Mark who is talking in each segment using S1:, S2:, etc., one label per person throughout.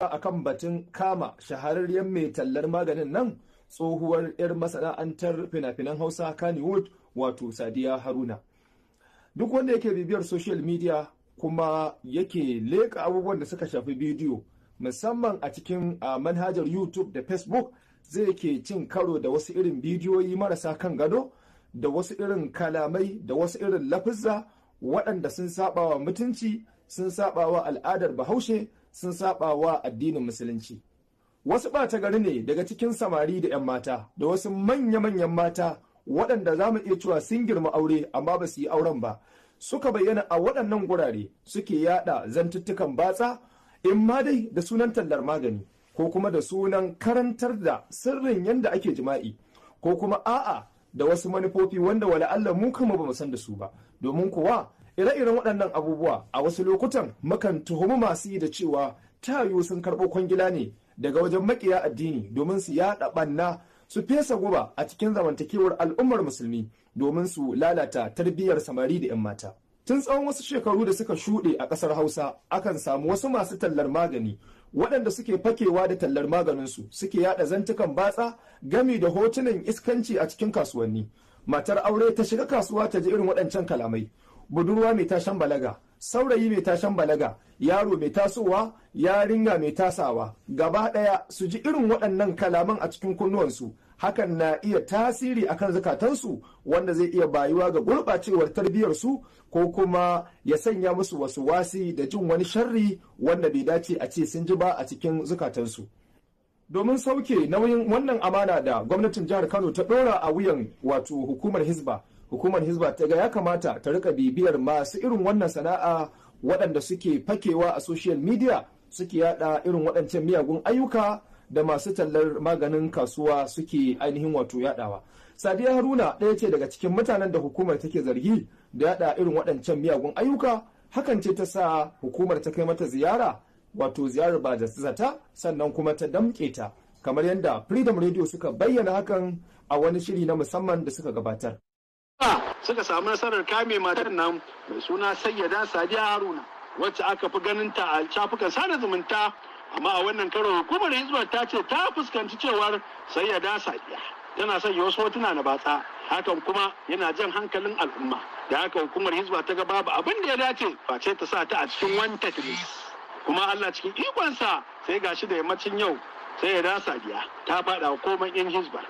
S1: akan batun kama shahararriyar mai tallar maganin nan tsohuwar 'yar masana'antar fina-finan Hausa Kannywood wato Sadiya Haruna. Duk wanda yake bibiyar social media kuma yake leka abubuwan da suka shafi bidiyo musamman a cikin manhajar YouTube da Facebook zai ke cin karo da wasu irin bidiyoyi marasa kan gado da wasu irin kalamai da wasu irin lafizza waɗanda sun saba wa mutunci, sun saba wa al'adar Bahaushe, sun saba wa addinin Musulunci. Wasu ɓata gari ne daga cikin samari da 'yan mata da wasu manya-manyan mata waɗanda za mu iya cewa sun girma aure amma ba su yi auren ba, suka bayyana a waɗannan gurare suke yada zantuttukan batsa in ma dai da sunan tallar magani ko kuma da sunan karantar da sirrin yadda ake jima'i ko kuma a'a da wasu manufofi wanda wala Allah mu kama ba mu san da su ba. Domin kuwa ire-iren waɗannan abubuwa a wasu lokutan mukan tuhumi masu yi da cewa ta yiwu sun karɓo kwangila ne daga wajen makiya addini domin su yaɗa ɓanna su fesa guba a cikin zamantakewar al'ummar musulmi domin su lalata tarbiyyar samari da 'yan mata. Tun tsawon wasu shekaru da suka shuɗe a ƙasar Hausa akan samu wasu masu tallar magani waɗanda suke fakewa da tallar maganinsu suke yaɗa zantukan batsa gami da hotunan iskanci a cikin kasuwanni. Matar aure ta shiga kasuwa ta ji irin waɗancan kalamai. Budurwa mai tashan balaga, saurayi mai tashan balaga, yaro mai tasowa, yarinya mai tasawa, gaba ɗaya su ji irin waɗannan kalaman a cikin kunnuwansu. Hakan na iya tasiri akan zukatansu wanda zai iya bayuwa ga gurɓacewar tarbiyyarsu ko kuma ya sanya musu wasu wasi da jin wani sharri wanda bai dace a ce sun ji ba a cikin zukatansu. Domin sauke nauyin wannan amana da gwamnatin jihar Kano ta ɗora a wuyan wato hukumar Hizba ta ga ya kamata ta rika bibiyar masu irin wannan sana'a waɗanda suke fakewa a social media suke yada irin waɗancan miyagun ayyuka da masu tallar maganin kasuwa suke ainihin wato yadawa. Sadiya Haruna ɗaya ce daga cikin mutanen da hukumar take zargi da yada irin waɗancan miyagun ayyuka. Hakan ce ta sa hukumar ta kai mata ziyara wato ziyarar ba da zata sannan kuma ta damƙe ta kamar yadda Freedom Radio suka bayyana hakan a wani shiri na musamman da suka gabatar.
S2: Suka samu nasarar kame matar nan mai suna Sayyada Sadiya Haruna wacce aka fi ganin ta a shafukan sada zumunta, amma a wannan karo hukumar Hizba ta ce ta fuskanci cewar Sayyada Sadiya tana sanya wasu hotuna na batsa, hakan kuma yana jan hankalin al'umma. Da haka hukumar Hizba ta ga babu abin da ya dace face ta sa ta a cikin wanted list. Kuma Allah cikin ikonsa sai gashi da yammacin yau Sayyada Sadiya ta faɗa hukumar yan Hizba.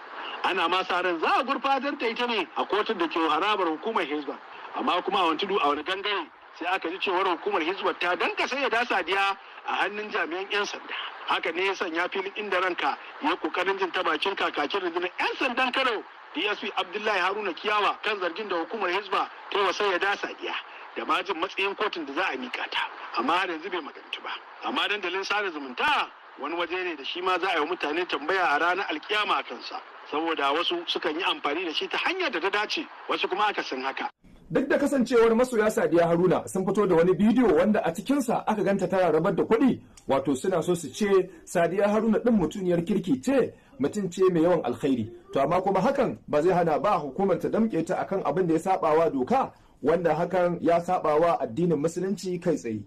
S2: Ana ma sa ran za a gurfatar da ita ne a kotun da ke harabar hukumar Hizba, amma kuma a wani tudu a wani gangare sai aka ji cewar hukumar Hizba ta danka Sayyada Sadiya a hannun jami'an 'yan sanda. Haka ne ya sanya filin inda ranka ya kokarin jin ta bakin kakakin rundunar 'yan sandan Kano DSP Abdullahi Haruna Kiyawa kan zargin da hukumar Hizba ta wa Sayyada Sadiya da ma jin matsayin kotun da za a mika ta, amma har yanzu bai magantu ba. Amma dandalin sada zumunta wani waje ne da shi ma za a yi wa mutane tambaya a ranar alkiyama a kansa, saboda wasu sukan yi amfani da shi ta hanyar da ta dace, wasu kuma aka san haka.
S1: Duk da kasancewar masoya Sadiya Haruna sun fito da wani bidiyo wanda a cikinsa aka ganta tana rabar da kuɗi, wato suna so su ce Sadiya Haruna ɗin mutuniyar kirki ce, mutum ce mai yawan alkhairi. To amma kuma hakan ba zai hana ba hukumar ta damƙe ta akan abin da ya saɓawa doka, wanda hakan ya saɓawa addinin Musulunci kai tsaye.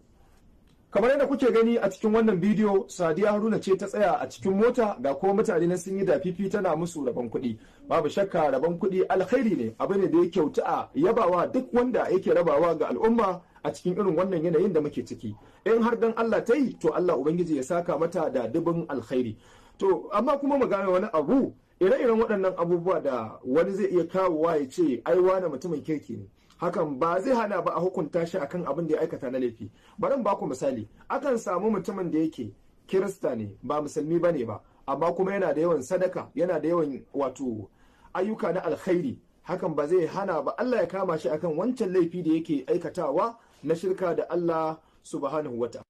S1: Kamar yadda kuke gani a cikin wannan bidiyo, Sadiya Haruna ce ta tsaya a cikin mota ga kuma mutane na sun yi dafifi tana musu rabon kuɗi. Babu shakka rabon kuɗi alkhairi ne, abu ne da ya kyauta a yabawa duk wanda yake rabawa ga al'umma a cikin irin wannan yanayin da muke ciki. In har dan Allah ta yi, to Allah Ubangiji ya saka mata da dubin alkhairi. To amma kuma mu gane wani abu, ire-iren waɗannan abubuwa da wani zai iya kawowa ya ce ai wane mutumin kirki ne. Hakan ba zai hana ba a hukunta shi akan abin da ya aikata na laifi. Bari in baku misali, akan samu mutumin da yake Kirista ne ba musulmi bane ba, amma kuma yana da yawan sadaka, yana da yawan wato ayyuka na alkhairi. Hakan ba zai hana ba Allah ya kama shi akan wancan laifi da yake aikatawa na shirka da Allah subhanahu wata.